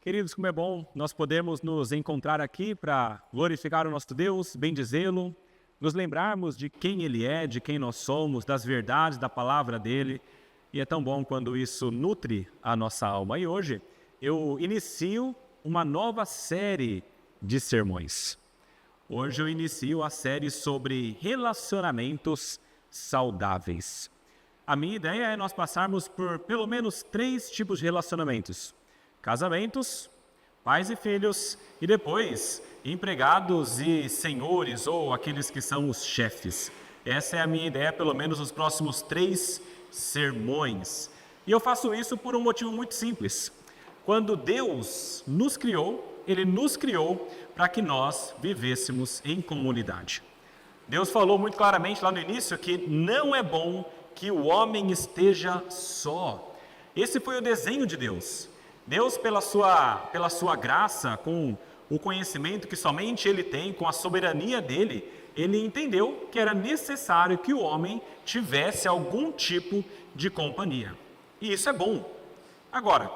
Queridos, como é bom nós podemos nos encontrar aqui para glorificar o nosso Deus, bendizê-lo, nos lembrarmos de quem Ele é, de quem nós somos, das verdades da palavra dEle. E é tão bom quando isso nutre a nossa alma. E hoje eu inicio uma nova série de sermões. Hoje eu inicio a série sobre relacionamentos saudáveis. A minha ideia é nós passarmos por pelo menos 3 tipos de relacionamentos. Casamentos, pais e filhos e depois empregados e senhores ou aqueles que são os chefes. Essa é a minha ideia, pelo menos nos próximos 3 sermões. E eu faço isso por um motivo muito simples. Quando Deus nos criou, Ele nos criou para que nós vivêssemos em comunidade. Deus falou muito claramente lá no início que não é bom que o homem esteja só. Esse foi o desenho de Deus. Deus, pela sua graça, com o conhecimento que somente Ele tem, com a soberania dEle, Ele entendeu que era necessário que o homem tivesse algum tipo de companhia. E isso é bom. Agora,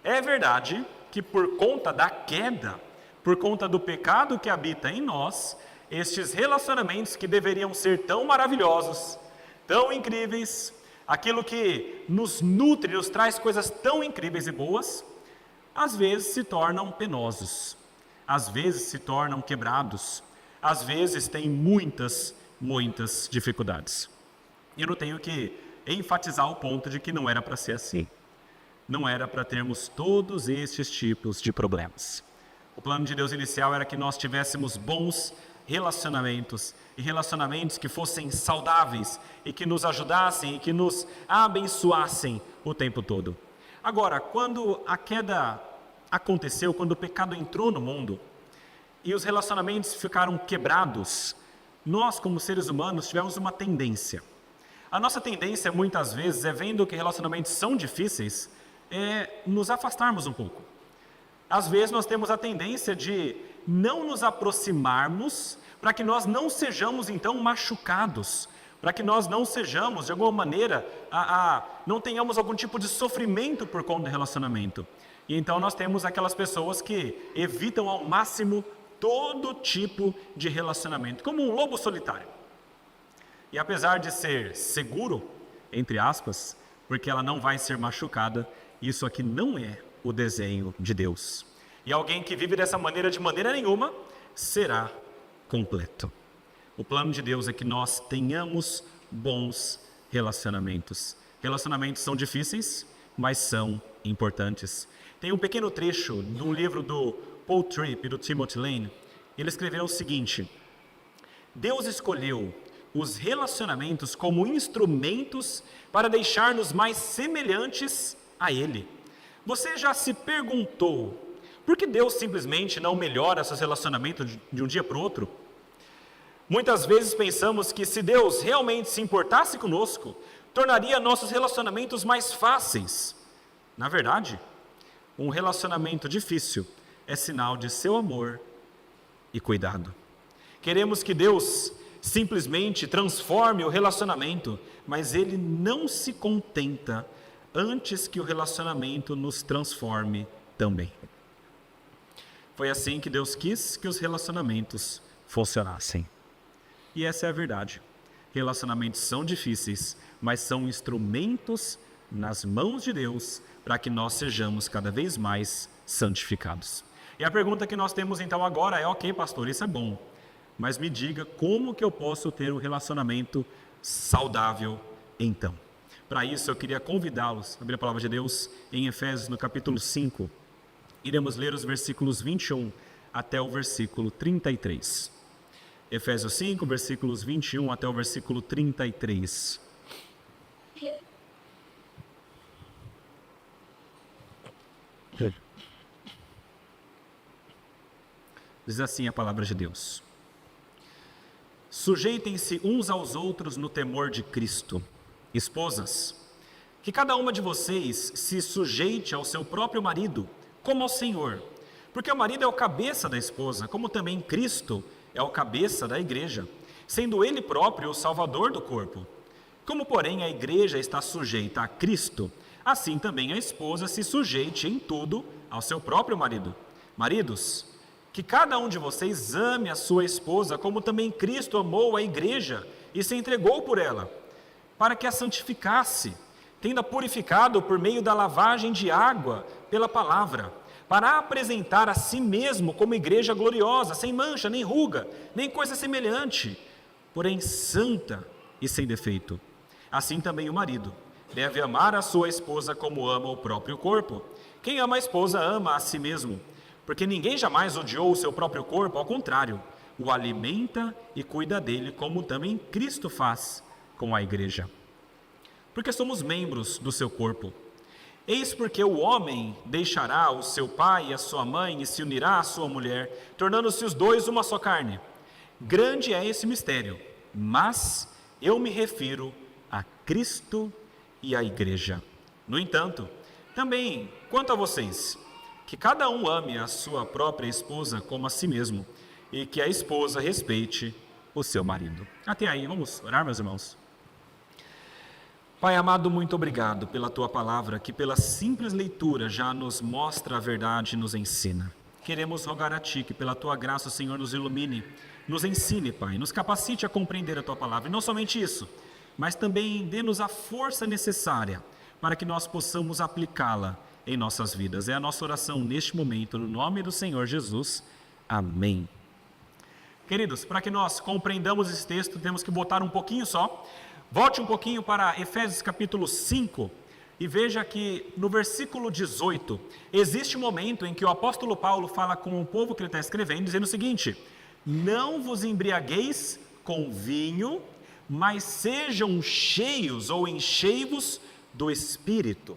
é verdade que por conta da queda, por conta do pecado que habita em nós, estes relacionamentos que deveriam ser tão maravilhosos, tão incríveis, aquilo que nos nutre, nos traz coisas tão incríveis e boas, às vezes se tornam penosos, às vezes se tornam quebrados, às vezes têm muitas dificuldades. E eu não tenho que enfatizar o ponto de que não era para ser assim. Não era para termos todos estes tipos de problemas. O plano de Deus inicial era que nós tivéssemos bons relacionamentos, e relacionamentos que fossem saudáveis, e que nos ajudassem, e que nos abençoassem o tempo todo. Agora, quando a queda aconteceu, quando o pecado entrou no mundo, e os relacionamentos ficaram quebrados, nós como seres humanos tivemos uma tendência. A nossa tendência muitas vezes é, vendo que relacionamentos são difíceis, nos afastarmos um pouco. Às vezes nós temos a tendência de não nos aproximarmos para que nós não sejamos então machucados, para que nós não sejamos, de alguma maneira, não tenhamos algum tipo de sofrimento por conta do relacionamento. E então nós temos aquelas pessoas que evitam ao máximo todo tipo de relacionamento, como um lobo solitário. E apesar de ser seguro, entre aspas, porque ela não vai ser machucada, isso aqui não é o desenho de Deus. E alguém que vive dessa maneira, de maneira nenhuma, será completo. O plano de Deus é que nós tenhamos bons relacionamentos. Relacionamentos são difíceis, mas são importantes. Tem um pequeno trecho no livro do Paul Tripp e do Timothy Lane. Ele escreveu o seguinte: Deus escolheu os relacionamentos como instrumentos para deixar-nos mais semelhantes a Ele. Você já se perguntou por que Deus simplesmente não melhora seus relacionamentos de um dia para o outro? Muitas vezes pensamos que se Deus realmente se importasse conosco, tornaria nossos relacionamentos mais fáceis. Na verdade, um relacionamento difícil é sinal de seu amor e cuidado. Queremos que Deus simplesmente transforme o relacionamento, mas Ele não se contenta antes que o relacionamento nos transforme também. Foi assim que Deus quis que os relacionamentos funcionassem. E essa é a verdade. Relacionamentos são difíceis, mas são instrumentos nas mãos de Deus para que nós sejamos cada vez mais santificados. E a pergunta que nós temos então agora é: ok, pastor, isso é bom, mas me diga como que eu posso ter um relacionamento saudável então? Para isso eu queria convidá-los a abrir a palavra de Deus em Efésios no capítulo 5. Iremos ler os versículos 21 até o versículo 33. Efésios 5, versículos 21 até o versículo 33. Diz assim a palavra de Deus: Sujeitem-se uns aos outros no temor de Cristo. Esposas, que cada uma de vocês se sujeite ao seu próprio marido, como ao Senhor, porque o marido é o cabeça da esposa, como também Cristo é o cabeça da igreja, sendo Ele próprio o Salvador do corpo. Como, porém, a igreja está sujeita a Cristo, assim também a esposa se sujeite em tudo ao seu próprio marido. Maridos, que cada um de vocês ame a sua esposa, como também Cristo amou a igreja e se entregou por ela, para que a santificasse, tendo-a purificado por meio da lavagem de água pela palavra, para apresentar a si mesmo como igreja gloriosa, sem mancha, nem ruga, nem coisa semelhante, porém santa e sem defeito. Assim também o marido deve amar a sua esposa como ama o próprio corpo. Quem ama a esposa ama a si mesmo, porque ninguém jamais odiou o seu próprio corpo, ao contrário, o alimenta e cuida dele, como também Cristo faz com a igreja. Porque somos membros do seu corpo. Eis porque o homem deixará o seu pai e a sua mãe e se unirá à sua mulher, tornando-se os dois uma só carne. Grande é esse mistério, mas eu me refiro a Cristo e à igreja. No entanto, também quanto a vocês, que cada um ame a sua própria esposa como a si mesmo, e que a esposa respeite o seu marido. Até aí, vamos orar, meus irmãos. Pai amado, muito obrigado pela Tua palavra, que pela simples leitura já nos mostra a verdade e nos ensina. Queremos rogar a Ti que pela Tua graça o Senhor nos ilumine, nos ensine, Pai, nos capacite a compreender a Tua palavra. E não somente isso, mas também dê-nos a força necessária para que nós possamos aplicá-la em nossas vidas. É a nossa oração neste momento, no nome do Senhor Jesus. Amém. Queridos, para que nós compreendamos esse texto, temos que botar um pouquinho só. Volte um pouquinho para Efésios capítulo 5 e veja que no versículo 18, existe um momento em que o apóstolo Paulo fala com o povo que ele está escrevendo, dizendo o seguinte: não vos embriagueis com vinho, mas sejam cheios ou enchei-vos do Espírito.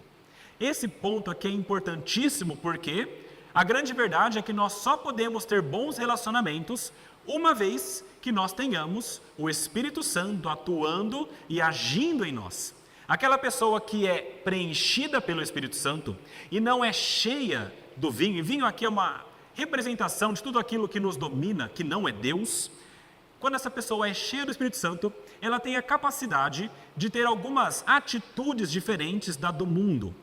Esse ponto aqui é importantíssimo porque a grande verdade é que nós só podemos ter bons relacionamentos uma vez que nós tenhamos o Espírito Santo atuando e agindo em nós. Aquela pessoa que é preenchida pelo Espírito Santo e não é cheia do vinho, e vinho aqui é uma representação de tudo aquilo que nos domina, que não é Deus. Quando essa pessoa é cheia do Espírito Santo, ela tem a capacidade de ter algumas atitudes diferentes da do mundo.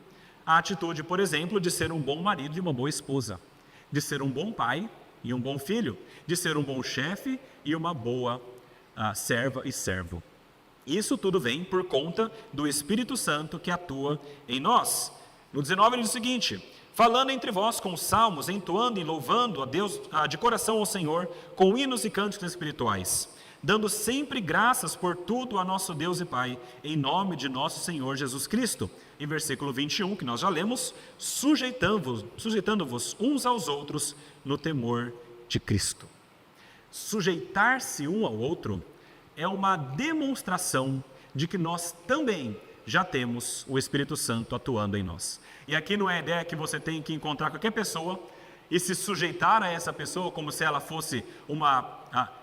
A atitude, por exemplo, de ser um bom marido e uma boa esposa, de ser um bom pai e um bom filho, de ser um bom chefe e uma boa serva e servo. Isso tudo vem por conta do Espírito Santo que atua em nós. No 19 ele diz o seguinte: falando entre vós com salmos, entoando e louvando a Deus de coração ao Senhor, com hinos e cânticos espirituais, dando sempre graças por tudo a nosso Deus e Pai, em nome de nosso Senhor Jesus Cristo. Em versículo 21, que nós já lemos, sujeitando-vos uns aos outros no temor de Cristo. Sujeitar-se um ao outro é uma demonstração de que nós também já temos o Espírito Santo atuando em nós. E aqui não é a ideia que você tem que encontrar qualquer pessoa e se sujeitar a essa pessoa como se ela fosse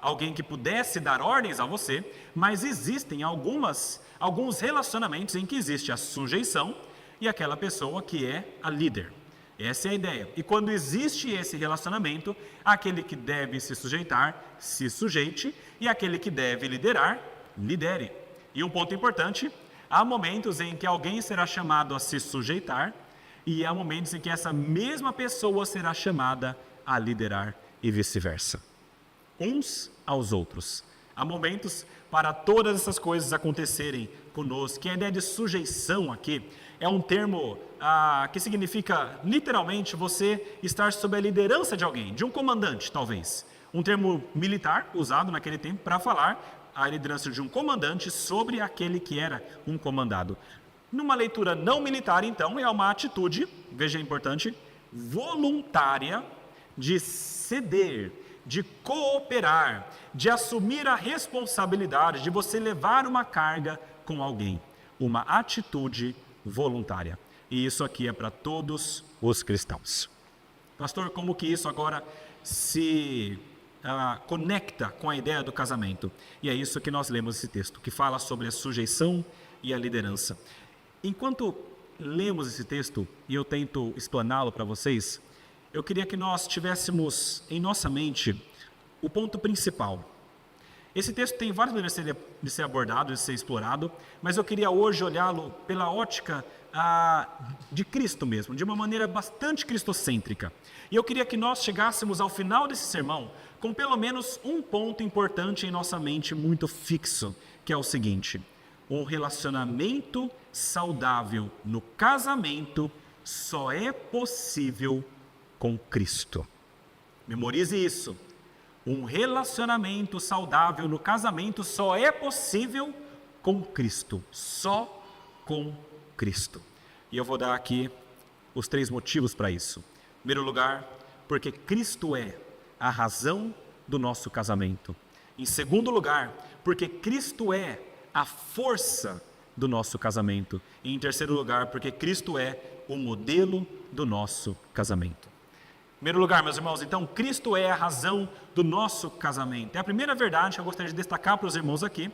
alguém que pudesse dar ordens a você, mas existem alguns relacionamentos em que existe a sujeição e aquela pessoa que é a líder. Essa é a ideia. E quando existe esse relacionamento, aquele que deve se sujeitar, se sujeite, e aquele que deve liderar, lidere. E um ponto importante: há momentos em que alguém será chamado a se sujeitar e há momentos em que essa mesma pessoa será chamada a liderar e vice-versa. Uns aos outros. Há momentos para todas essas coisas acontecerem conosco. Que a ideia de sujeição aqui é um termo que significa literalmente você estar sob a liderança de alguém, de um comandante talvez. Um termo militar usado naquele tempo para falar a liderança de um comandante sobre aquele que era um comandado. Numa leitura não militar, então, é uma atitude, veja, é importante, voluntária de ceder, de cooperar, de assumir a responsabilidade, de você levar uma carga com alguém. Uma atitude voluntária. E isso aqui é para todos os cristãos. Pastor, como que isso agora se conecta com a ideia do casamento? E é isso que nós lemos esse texto, que fala sobre a sujeição e a liderança. Enquanto lemos esse texto, e eu tento explaná-lo para vocês, eu queria que nós tivéssemos em nossa mente o ponto principal. Esse texto tem várias maneiras de ser abordado, de ser explorado, mas eu queria hoje olhá-lo pela ótica de Cristo mesmo, de uma maneira bastante cristocêntrica. E eu queria que nós chegássemos ao final desse sermão com pelo menos um ponto importante em nossa mente muito fixo, que é o seguinte: um relacionamento saudável no casamento só é possível com Cristo. Memorize isso. Um relacionamento saudável no casamento só é possível com Cristo. Só com Cristo. E eu vou dar aqui os 3 motivos para isso. Em primeiro lugar, porque Cristo é a razão do nosso casamento. Em segundo lugar, porque Cristo é a força do nosso casamento. E em terceiro lugar, porque Cristo é o modelo do nosso casamento. Em primeiro lugar, meus irmãos, então, Cristo é a razão do nosso casamento. É a primeira verdade que eu gostaria de destacar para os irmãos aqui,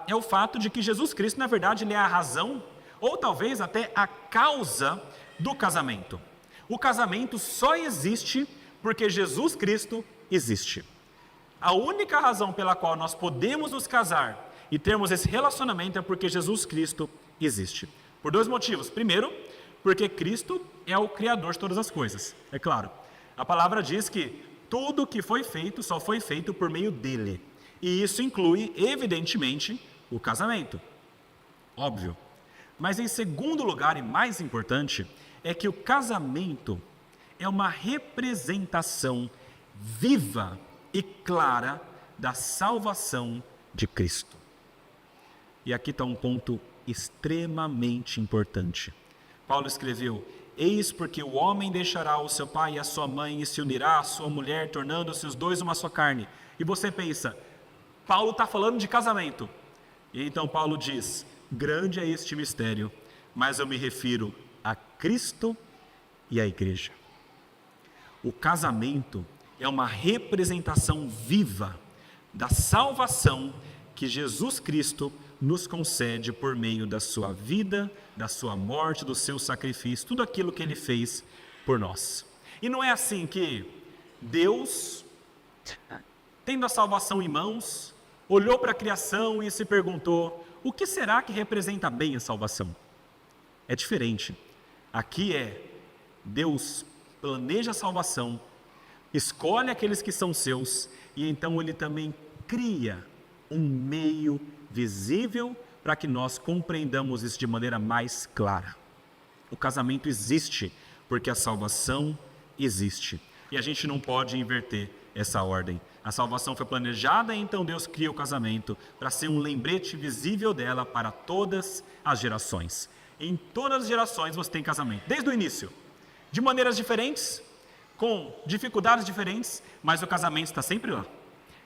é o fato de que Jesus Cristo, na verdade, ele é a razão, ou talvez até a causa do casamento. O casamento só existe porque Jesus Cristo existe. A única razão pela qual nós podemos nos casar e termos esse relacionamento é porque Jesus Cristo existe. Por 2 motivos. Primeiro, porque Cristo é o Criador de todas as coisas. É claro, a palavra diz que tudo que foi feito só foi feito por meio dele. E isso inclui, evidentemente, o casamento. Óbvio. Mas em segundo lugar, e mais importante, é que o casamento é uma representação viva e clara da salvação de Cristo. E aqui está um ponto extremamente importante. Paulo escreveu: eis porque o homem deixará o seu pai e a sua mãe e se unirá à sua mulher, tornando-se os dois uma só carne. E você pensa, Paulo está falando de casamento. E então Paulo diz: grande é este mistério, mas eu me refiro a Cristo e à igreja. O casamento é uma representação viva da salvação que Jesus Cristo nos concede por meio da sua vida, da sua morte, do seu sacrifício, tudo aquilo que ele fez por nós. E não é assim que Deus, tendo a salvação em mãos, olhou para a criação e se perguntou: o que será que representa bem a salvação? É diferente. Aqui Deus planeja a salvação, escolhe aqueles que são seus e então ele também cria um meio visível para que nós compreendamos isso de maneira mais clara. O casamento existe porque a salvação existe. E a gente não pode inverter essa ordem. A salvação foi planejada e então Deus cria o casamento para ser um lembrete visível dela para todas as gerações. Em todas as gerações você tem casamento, desde o início. De maneiras diferentes, com dificuldades diferentes, mas o casamento está sempre lá.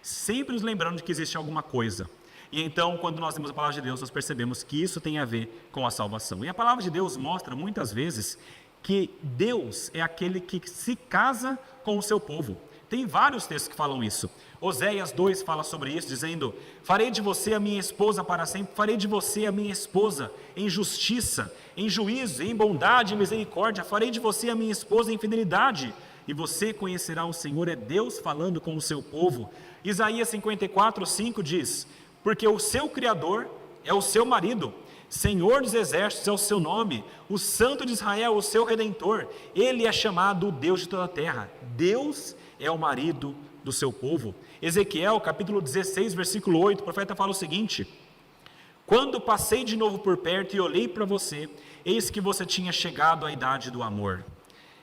Sempre nos lembrando de que existe alguma coisa. E então, quando nós lemos a palavra de Deus, nós percebemos que isso tem a ver com a salvação. E a palavra de Deus mostra muitas vezes que Deus é aquele que se casa com o seu povo. Tem vários textos que falam isso. Oséias 2 fala sobre isso, dizendo: farei de você a minha esposa para sempre, farei de você a minha esposa em justiça, em juízo, em bondade e misericórdia, farei de você a minha esposa em fidelidade, e você conhecerá o Senhor. É Deus falando com o seu povo. Isaías 54:5 diz: porque o seu Criador é o seu marido, Senhor dos exércitos é o seu nome, o Santo de Israel é o seu Redentor, ele é chamado o Deus de toda a terra. Deus é o marido do seu povo. Ezequiel capítulo 16, versículo 8, o profeta fala o seguinte: quando passei de novo por perto e olhei para você, eis que você tinha chegado à idade do amor.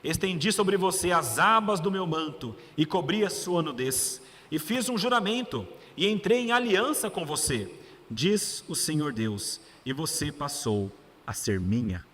Estendi sobre você as abas do meu manto e cobri a sua nudez, e fiz um juramento e entrei em aliança com você, diz o Senhor Deus, e você passou a ser minha.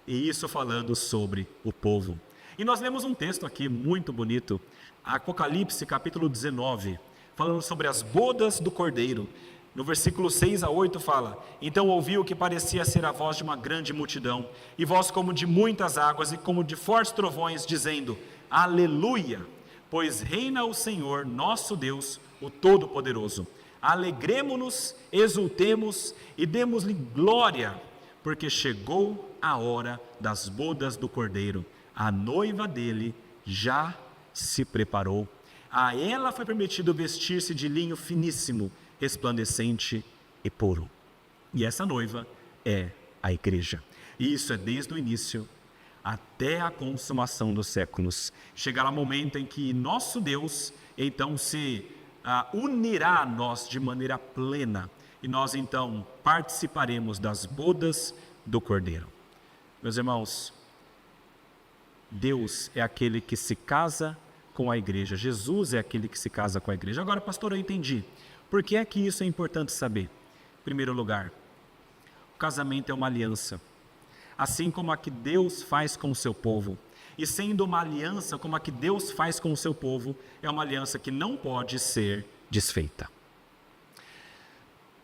E isso falando sobre o povo. E nós lemos um texto aqui muito bonito, Apocalipse capítulo 19, falando sobre as bodas do Cordeiro. No versículo 6 a 8 fala: então ouvi o que parecia ser a voz de uma grande multidão, e voz como de muitas águas e como de fortes trovões, dizendo: aleluia, pois reina o Senhor nosso Deus, o Todo-Poderoso. Alegremo-nos, exultemos e demos-lhe glória, porque chegou a hora das bodas do Cordeiro. A noiva dele já se preparou. A ela foi permitido vestir-se de linho finíssimo, resplandecente e puro. E essa noiva é a igreja. E isso é desde o início até a consumação dos séculos. Chegará o momento em que nosso Deus, então, se unirá a nós de maneira plena. E nós, então, participaremos das bodas do Cordeiro. Meus irmãos, Deus é aquele que se casa com a igreja. Jesus é aquele que se casa com a igreja. Agora, pastor, eu entendi. Por que é que isso é importante saber? Em primeiro lugar, o casamento é uma aliança. Assim como a que Deus faz com o seu povo. E sendo uma aliança como a que Deus faz com o seu povo, é uma aliança que não pode ser desfeita.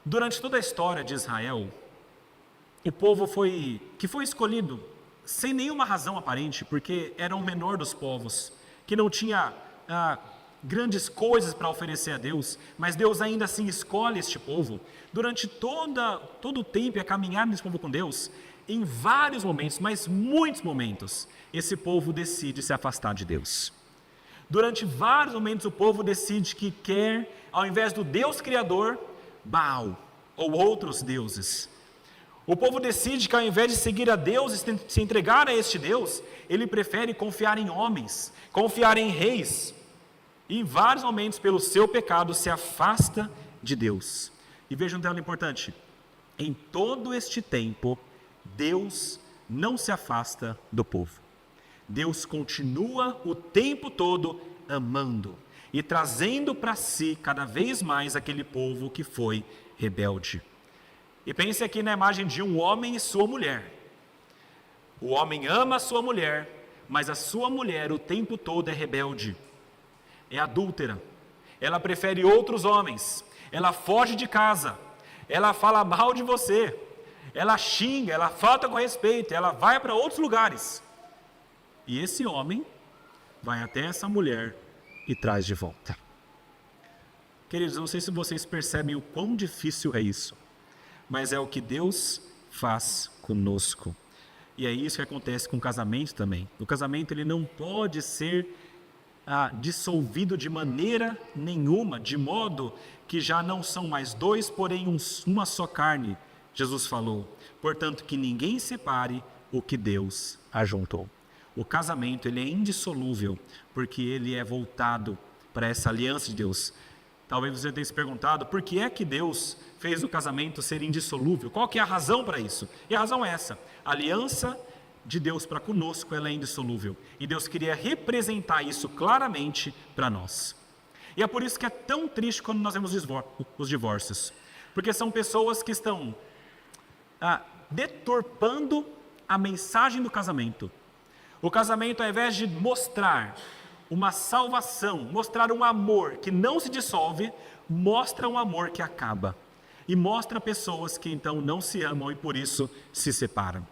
Durante toda a história de Israel, o povo que foi escolhido sem nenhuma razão aparente, porque era o menor dos povos, que não tinha grandes coisas para oferecer a Deus, mas Deus ainda assim escolhe este povo. Durante todo o tempo e a caminhada desse povo com Deus, em vários momentos, mas muitos momentos, esse povo decide se afastar de Deus. Durante vários momentos o povo decide que quer, ao invés do Deus Criador, Baal ou outros deuses. O povo decide que ao invés de seguir a Deus e se entregar a este Deus, ele prefere confiar em homens, confiar em reis. E em vários momentos, pelo seu pecado, se afasta de Deus. E veja um detalhe importante: em todo este tempo, Deus não se afasta do povo. Deus continua o tempo todo amando e trazendo para si cada vez mais aquele povo que foi rebelde. E pense aqui na imagem de um homem e sua mulher. O homem ama a sua mulher, mas a sua mulher o tempo todo é rebelde, é adúltera, ela prefere outros homens, ela foge de casa, ela fala mal de você, ela xinga, ela falta com respeito, ela vai para outros lugares. E esse homem vai até essa mulher e traz de volta. Queridos, não sei se vocês percebem o quão difícil é isso, mas é o que Deus faz conosco. E é isso que acontece com o casamento também. O casamento ele não pode ser dissolvido de maneira nenhuma, de modo que já não são mais dois, porém uma só carne. Jesus falou, portanto, que ninguém separe o que Deus ajuntou. O casamento ele é indissolúvel, porque ele é voltado para essa aliança de Deus. Talvez você tenha se perguntado, por que é que Deus fez o casamento ser indissolúvel? Qual que é a razão para isso? E a razão é essa: a aliança de Deus para conosco ela é indissolúvel. E Deus queria representar isso claramente para nós. E é por isso que é tão triste quando nós vemos os divórcios. Porque são pessoas que estão deturpando a mensagem do casamento. O casamento, ao invés de mostrar uma salvação, mostrar um amor que não se dissolve, mostra um amor que acaba. E mostra pessoas que então não se amam e por isso se separam.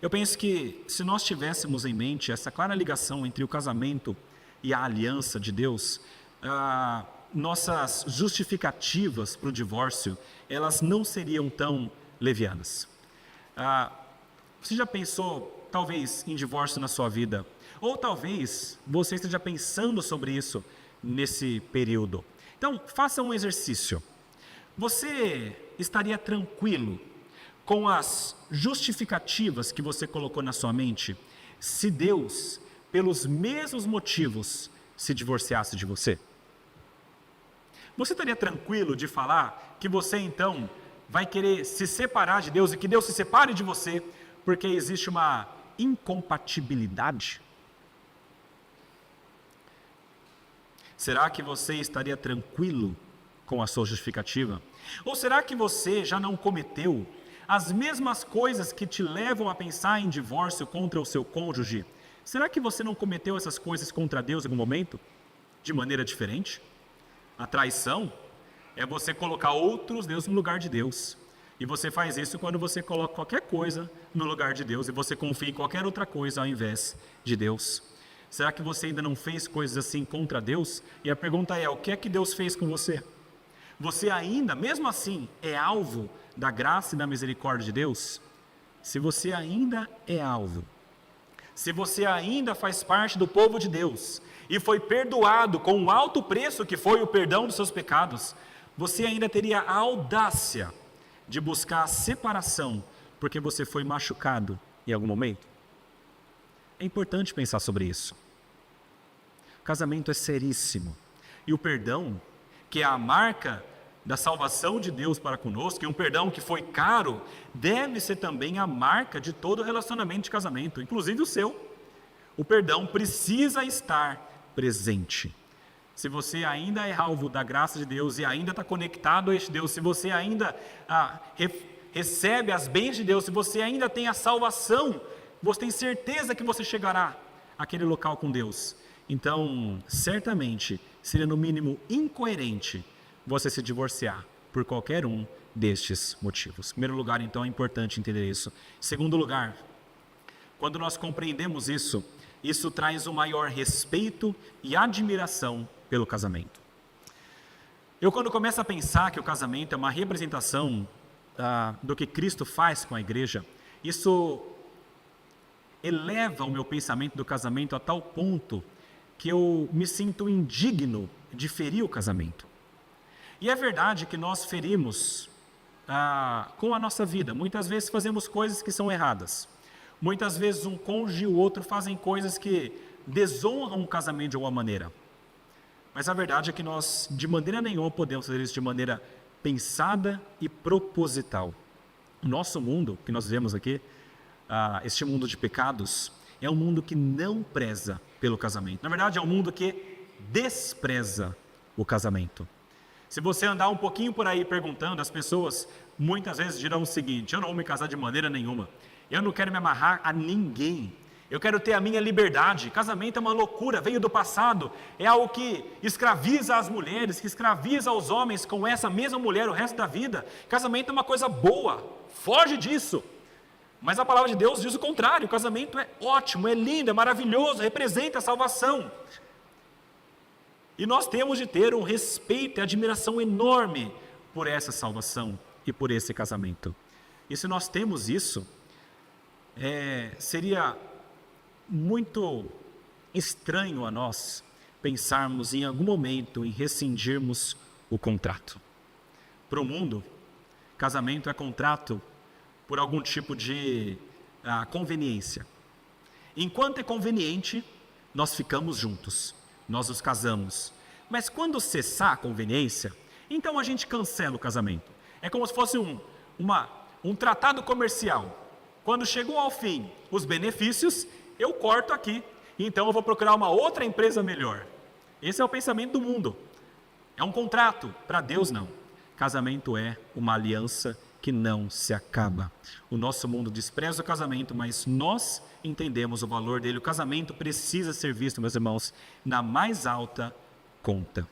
Eu penso que se nós tivéssemos em mente essa clara ligação entre o casamento e a aliança de Deus, nossas justificativas para o divórcio, elas não seriam tão levianas. Você já pensou, talvez, em divórcio na sua vida? Ou talvez você esteja pensando sobre isso nesse período. Então, faça um exercício. Você estaria tranquilo com as justificativas que você colocou na sua mente se Deus, pelos mesmos motivos, se divorciasse de você? Você estaria tranquilo de falar que você então vai querer se separar de Deus e que Deus se separe de você porque existe uma incompatibilidade? Será que você estaria tranquilo com a sua justificativa? Ou será que você já não cometeu as mesmas coisas que te levam a pensar em divórcio contra o seu cônjuge? Será que você não cometeu essas coisas contra Deus em algum momento? De maneira diferente? A traição é você colocar outros deuses no lugar de Deus. E você faz isso quando você coloca qualquer coisa no lugar de Deus e você confia em qualquer outra coisa ao invés de Deus. Será que você ainda não fez coisas assim contra Deus? E a pergunta é, o que é que Deus fez com você? Você ainda, mesmo assim, é alvo da graça e da misericórdia de Deus? Se você ainda é alvo, se você ainda faz parte do povo de Deus e foi perdoado com um alto preço que foi o perdão dos seus pecados, você ainda teria a audácia de buscar a separação porque você foi machucado em algum momento? É importante pensar sobre isso. O casamento é seríssimo. E o perdão, que é a marca da salvação de Deus para conosco, e um perdão que foi caro, deve ser também a marca de todo relacionamento de casamento, inclusive o seu. O perdão precisa estar presente. Se você ainda é alvo da graça de Deus e ainda está conectado a este Deus, se você ainda recebe as bênçãos de Deus, se você ainda tem a salvação, você tem certeza que você chegará àquele local com Deus. Então, certamente, seria no mínimo incoerente você se divorciar por qualquer um destes motivos. Em primeiro lugar, então, é importante entender isso. Em segundo lugar, quando nós compreendemos isso, isso traz um maior respeito e admiração pelo casamento. Eu, quando começo a pensar que o casamento é uma representação do que Cristo faz com a igreja, isso eleva o meu pensamento do casamento a tal ponto que eu me sinto indigno de ferir o casamento. E é verdade que nós ferimos com a nossa vida. Muitas vezes fazemos coisas que são erradas. Muitas vezes um cônjuge e o outro fazem coisas que desonram o casamento de alguma maneira. Mas a verdade é que nós, de maneira nenhuma, podemos fazer isso de maneira pensada e proposital. O nosso mundo, que nós vivemos aqui, este mundo de pecados, é um mundo que não preza pelo casamento. Na verdade, é um mundo que despreza o casamento. Se você andar um pouquinho por aí perguntando, as pessoas muitas vezes dirão o seguinte: eu não vou me casar de maneira nenhuma, eu não quero me amarrar a ninguém, eu quero ter a minha liberdade. Casamento é uma loucura, veio do passado, é algo que escraviza as mulheres, que escraviza os homens com essa mesma mulher o resto da vida. Casamento é uma coisa boa, foge disso. Mas a palavra de Deus diz o contrário: o casamento é ótimo, é lindo, é maravilhoso, representa a salvação. E nós temos de ter um respeito e admiração enorme por essa salvação e por esse casamento. E se nós temos isso, seria muito estranho a nós pensarmos em algum momento em rescindirmos o contrato. Para o mundo, casamento é contrato por algum tipo de conveniência. Enquanto é conveniente, nós ficamos juntos, nós nos casamos. Mas quando cessar a conveniência, então a gente cancela o casamento. É como se fosse um tratado comercial. Quando chegou ao fim os benefícios, eu corto aqui, então eu vou procurar uma outra empresa melhor. Esse é o pensamento do mundo. É um contrato, para Deus não. Casamento é uma aliança que não se acaba. O nosso mundo despreza o casamento, mas nós entendemos o valor dele. O casamento precisa ser visto, meus irmãos, na mais alta conta.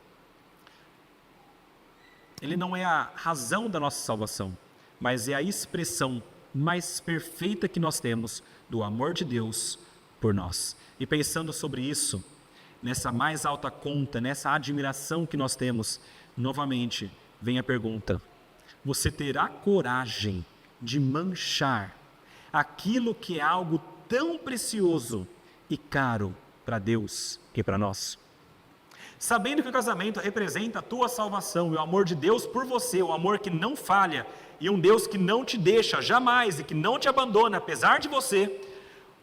Ele não é a razão da nossa salvação, mas é a expressão mais perfeita que nós temos do amor de Deus por nós. E pensando sobre isso, nessa mais alta conta, nessa admiração que nós temos, novamente vem a pergunta: você terá coragem de manchar aquilo que é algo tão precioso e caro para Deus e para nós? Sabendo que o casamento representa a tua salvação e o amor de Deus por você, o amor que não falha, e um Deus que não te deixa jamais e que não te abandona apesar de você,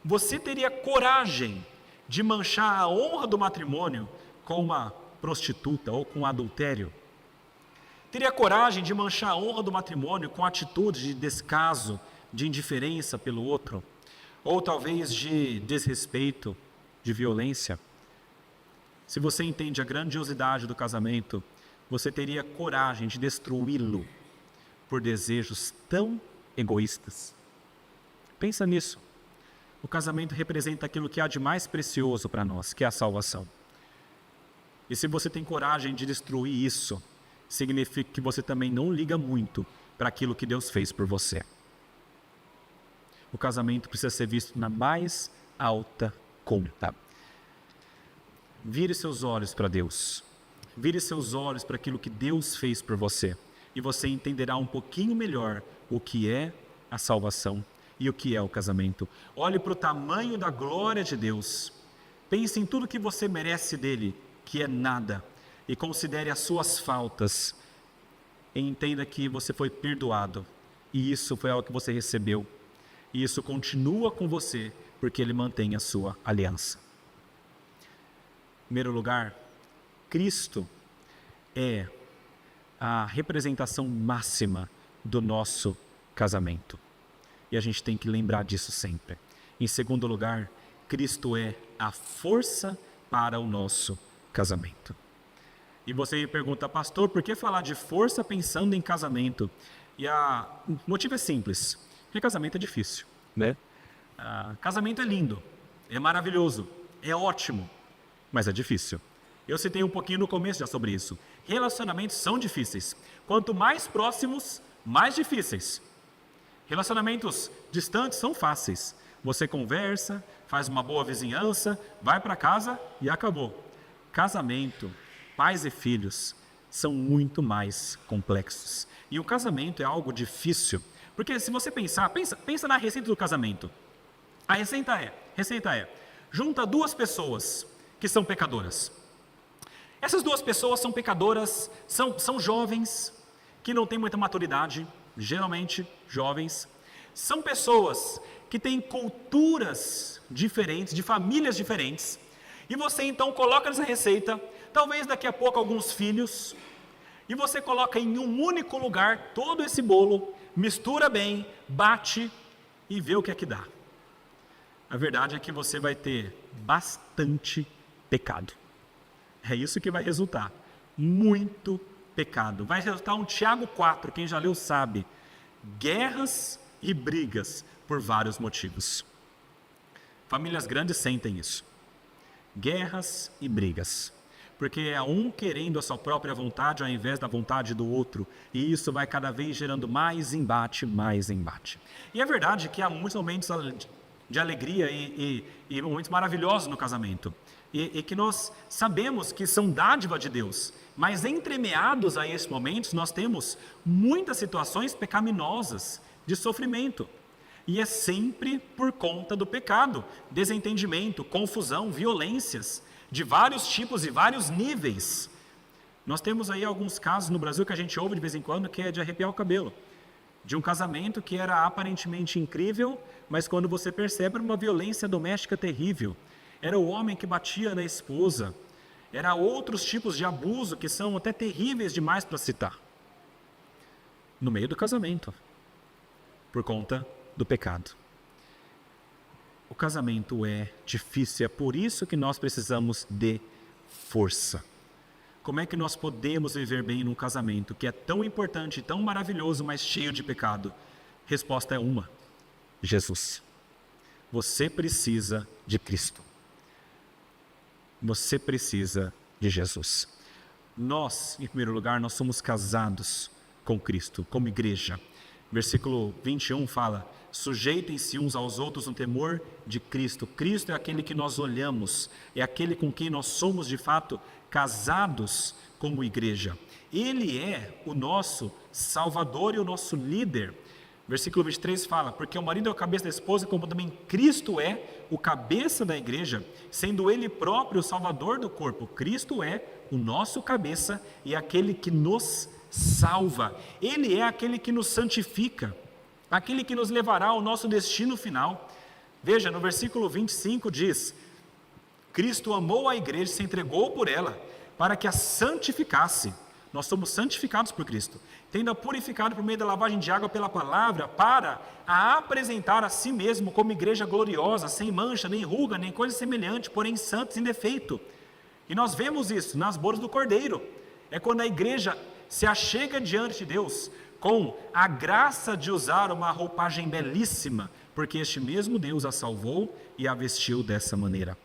você teria coragem de manchar a honra do matrimônio com uma prostituta ou com adultério? Teria coragem de manchar a honra do matrimônio com atitudes de descaso, de indiferença pelo outro? Ou talvez de desrespeito, de violência? Se você entende a grandiosidade do casamento, você teria coragem de destruí-lo por desejos tão egoístas? Pensa nisso. O casamento representa aquilo que há de mais precioso para nós, que é a salvação. E se você tem coragem de destruir isso, significa que você também não liga muito para aquilo que Deus fez por você. O casamento precisa ser visto na mais alta conta. Vire seus olhos para Deus. Vire seus olhos para aquilo que Deus fez por você. E você entenderá um pouquinho melhor o que é a salvação e o que é o casamento. Olhe para o tamanho da glória de Deus. Pense em tudo que você merece dele, que é nada. E considere as suas faltas. E entenda que você foi perdoado E isso foi algo que você recebeu. E isso continua com você, porque Ele mantém a sua aliança. Em primeiro lugar, Cristo é a representação máxima do nosso casamento. E a gente tem que lembrar disso sempre. Em segundo lugar, Cristo é a força para o nosso casamento. E você me pergunta, pastor, por que falar de força pensando em casamento? E o motivo é simples, porque casamento é difícil, né? Casamento é lindo, é maravilhoso, é ótimo, mas é difícil. Eu citei um pouquinho no começo já sobre isso. Relacionamentos são difíceis. Quanto mais próximos, mais difíceis. Relacionamentos distantes são fáceis. Você conversa, faz uma boa vizinhança, vai para casa e acabou. Casamento, pais e filhos são muito mais complexos. E o casamento é algo difícil. Porque se você pensa na receita do casamento. A receita é, junta duas pessoas que são pecadoras. Essas duas pessoas são pecadoras, são jovens, que não têm muita maturidade, geralmente jovens. São pessoas que têm culturas diferentes, de famílias diferentes. E você então coloca nessa receita, talvez daqui a pouco alguns filhos, e você coloca em um único lugar todo esse bolo, mistura bem, bate e vê o que é que dá. A verdade é que você vai ter bastante pecado. É isso que vai resultar. Muito pecado. Vai resultar um Tiago 4, quem já leu sabe. Guerras e brigas por vários motivos. Famílias grandes sentem isso. Guerras e brigas. Porque é um querendo a sua própria vontade ao invés da vontade do outro. E isso vai cada vez gerando mais embate, mais embate. E é verdade que há muitos momentos de alegria e momentos maravilhosos no casamento. E que nós sabemos que são dádiva de Deus. Mas entremeados a esses momentos, nós temos muitas situações pecaminosas de sofrimento. E é sempre por conta do pecado, desentendimento, confusão, violências, de vários tipos e vários níveis. Nós temos aí alguns casos no Brasil que a gente ouve de vez em quando, que é de arrepiar o cabelo. De um casamento que era aparentemente incrível, mas quando você percebe era uma violência doméstica terrível. Era o homem que batia na esposa. Era outros tipos de abuso que são até terríveis demais para citar. No meio do casamento, por conta do pecado. O casamento é difícil, é por isso que nós precisamos de força. Como é que nós podemos viver bem num casamento que é tão importante, tão maravilhoso, mas cheio de pecado? Resposta é uma: Jesus. Você precisa de Cristo. Você precisa de Jesus. Nós, em primeiro lugar, nós somos casados com Cristo, como igreja. Versículo 21 fala: sujeitem-se uns aos outros no temor de Cristo. Cristo é aquele que nós olhamos, é aquele com quem nós somos de fato casados como igreja. Ele é o nosso Salvador e o nosso líder. Versículo 23 fala: porque o marido é o cabeça da esposa, como também Cristo é o cabeça da igreja, sendo ele próprio o Salvador do corpo. Cristo é o nosso cabeça e aquele que nos salva. Ele é aquele que nos santifica, aquele que nos levará ao nosso destino final. Veja, no versículo 25 diz: Cristo amou a igreja e se entregou por ela, para que a santificasse. Nós somos santificados por Cristo, tendo-a purificado por meio da lavagem de água pela palavra, para a apresentar a si mesmo como igreja gloriosa, sem mancha, nem ruga, nem coisa semelhante, porém santos sem defeito. E nós vemos isso nas bodas do Cordeiro. É quando a igreja se achega diante de Deus com a graça de usar uma roupagem belíssima, porque este mesmo Deus a salvou e a vestiu dessa maneira.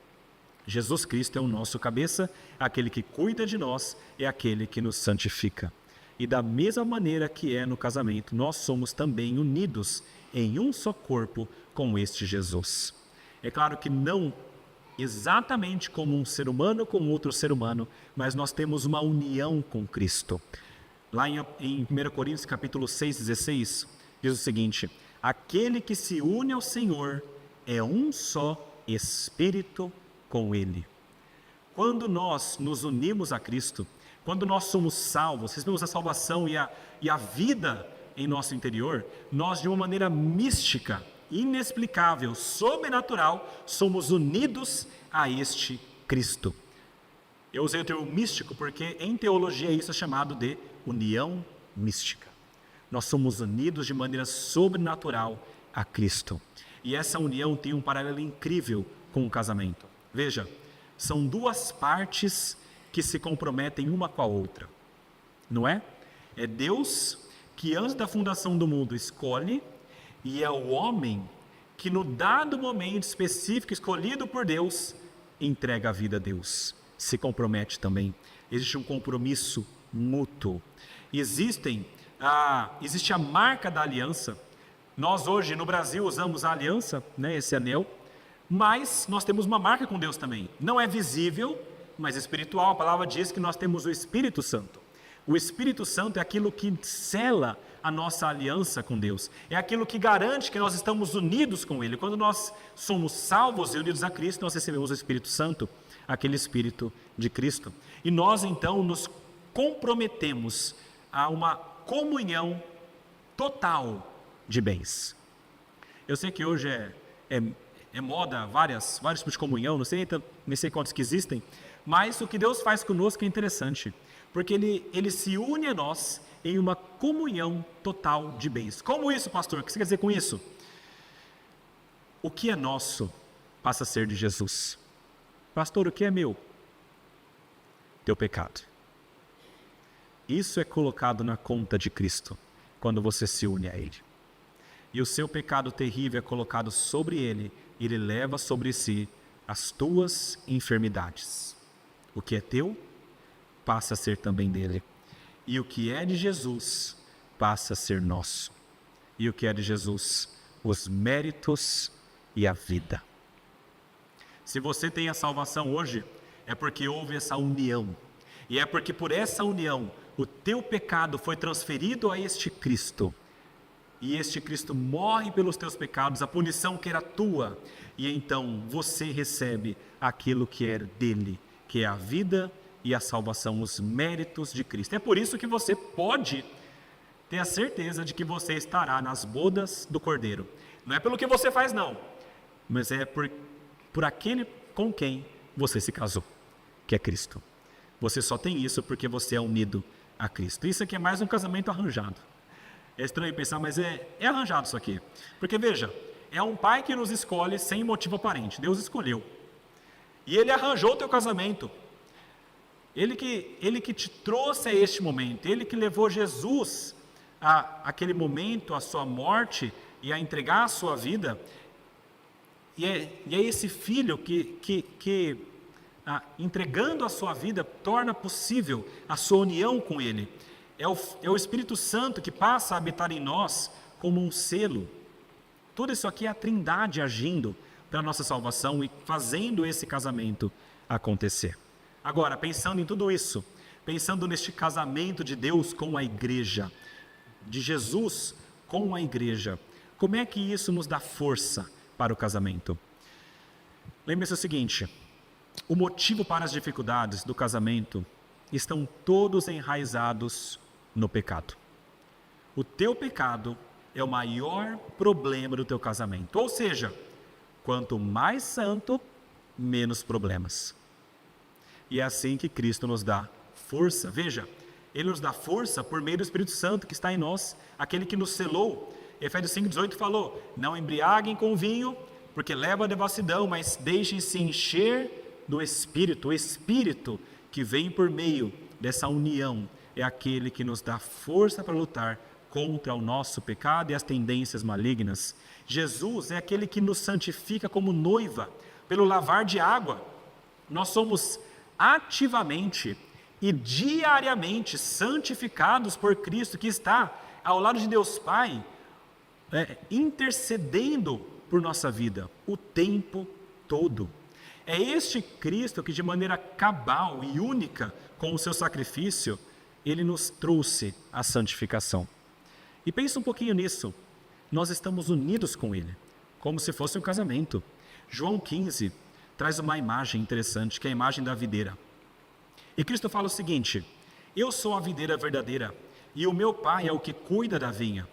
Jesus Cristo é o nosso cabeça, aquele que cuida de nós, é aquele que nos santifica. E da mesma maneira que é no casamento, nós somos também unidos em um só corpo com este Jesus. É claro que não exatamente como um ser humano com outro ser humano, mas nós temos uma união com Cristo. Lá em 1 Coríntios capítulo 6,16, diz o seguinte: aquele que se une ao Senhor é um só Espírito com Ele. Quando nós nos unimos a Cristo, quando nós somos salvos, recebemos a salvação e a vida em nosso interior, nós de uma maneira mística, inexplicável, sobrenatural, somos unidos a este Cristo. Eu usei o termo místico porque em teologia isso é chamado de união mística. Nós somos unidos de maneira sobrenatural a Cristo. E essa união tem um paralelo incrível com o casamento. Veja, são duas partes que se comprometem uma com a outra, não é? É Deus que antes da fundação do mundo escolhe, e é o homem que no dado momento específico escolhido por Deus, entrega a vida a Deus, se compromete também. Existe um compromisso mútuo. Existe a marca da aliança. Nós hoje no Brasil usamos a aliança, né, esse anel, mas nós temos uma marca com Deus também. Não é visível, mas espiritual. A palavra diz que nós temos o Espírito Santo. O Espírito Santo é aquilo que sela a nossa aliança com Deus. É aquilo que garante que nós estamos unidos com Ele. Quando nós somos salvos e unidos a Cristo, nós recebemos o Espírito Santo, aquele Espírito de Cristo. E nós então nos comprometemos a uma comunhão total de bens. Eu sei que hoje é moda vários tipos de comunhão, não sei quantos que existem, mas o que Deus faz conosco é interessante, porque Ele se une a nós em uma comunhão total de bens. Como isso, pastor? O que você quer dizer com isso? O que é nosso passa a ser de Jesus. Pastor, o que é meu? Teu pecado. Isso é colocado na conta de Cristo, quando você se une a Ele. E o seu pecado terrível é colocado sobre Ele, e Ele leva sobre si as tuas enfermidades. O que é teu, passa a ser também dele. E o que é de Jesus, passa a ser nosso. E o que é de Jesus, os méritos e a vida. Se você tem a salvação hoje, é porque houve essa união. E é porque por essa união, o teu pecado foi transferido a este Cristo. E este Cristo morre pelos teus pecados, a punição que era tua. E então você recebe aquilo que é dele, que é a vida e a salvação, os méritos de Cristo. É por isso que você pode ter a certeza de que você estará nas bodas do Cordeiro. Não é pelo que você faz, não, mas é por aquele com quem você se casou, que é Cristo. Você só tem isso porque você é unido a Cristo. Isso aqui é mais um casamento arranjado. É estranho pensar, mas é arranjado isso aqui. Porque veja, é um pai que nos escolhe sem motivo aparente. Deus escolheu. E Ele arranjou o teu casamento. Ele que te trouxe a este momento. Ele que levou Jesus àquele momento, à sua morte e a entregar a sua vida. E é esse filho que entregando a sua vida, torna possível a sua união com Ele. É o Espírito Santo que passa a habitar em nós como um selo. Tudo isso aqui é a Trindade agindo para a nossa salvação e fazendo esse casamento acontecer. Agora, pensando em tudo isso, pensando neste casamento de Deus com a igreja, de Jesus com a igreja, como é que isso nos dá força para o casamento? Lembre-se o seguinte: o motivo para as dificuldades do casamento estão todos enraizados no pecado. O teu pecado é o maior problema do teu casamento. Ou seja, quanto mais santo, menos problemas. E é assim que Cristo nos dá força. Veja, Ele nos dá força por meio do Espírito Santo que está em nós, aquele que nos selou. Efésios 5,18 falou: não embriaguem com vinho, porque leva à devassidão, mas deixem-se encher do Espírito. O Espírito que vem por meio dessa união é aquele que nos dá força para lutar contra o nosso pecado e as tendências malignas. Jesus é aquele que nos santifica como noiva pelo lavar de água. Nós somos ativamente e diariamente santificados por Cristo, que está ao lado de Deus Pai, intercedendo por nossa vida o tempo todo. É este Cristo que de maneira cabal e única, com o seu sacrifício, Ele nos trouxe a santificação. E pensa um pouquinho nisso. Nós estamos unidos com Ele, como se fosse um casamento. João 15 traz uma imagem interessante, que é a imagem da videira. E Cristo fala o seguinte: eu sou a videira verdadeira, e o meu Pai é o que cuida da vinha.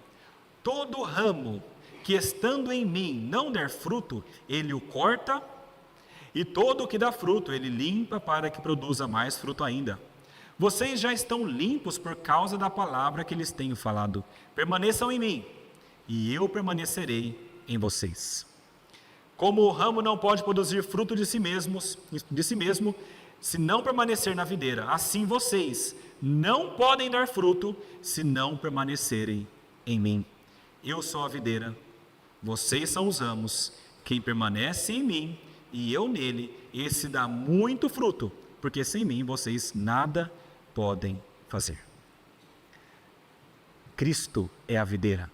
Todo ramo que estando em mim não der fruto, ele o corta, e todo o que dá fruto, ele limpa para que produza mais fruto ainda. Vocês já estão limpos por causa da palavra que lhes tenho falado. Permaneçam em mim, e eu permanecerei em vocês. Como o ramo não pode produzir fruto de si mesmo, se não permanecer na videira, assim vocês não podem dar fruto se não permanecerem em mim. Eu sou a videira, vocês são os ramos. Quem permanece em mim e eu nele, esse dá muito fruto, porque sem mim vocês nada podem fazer. Cristo é a videira.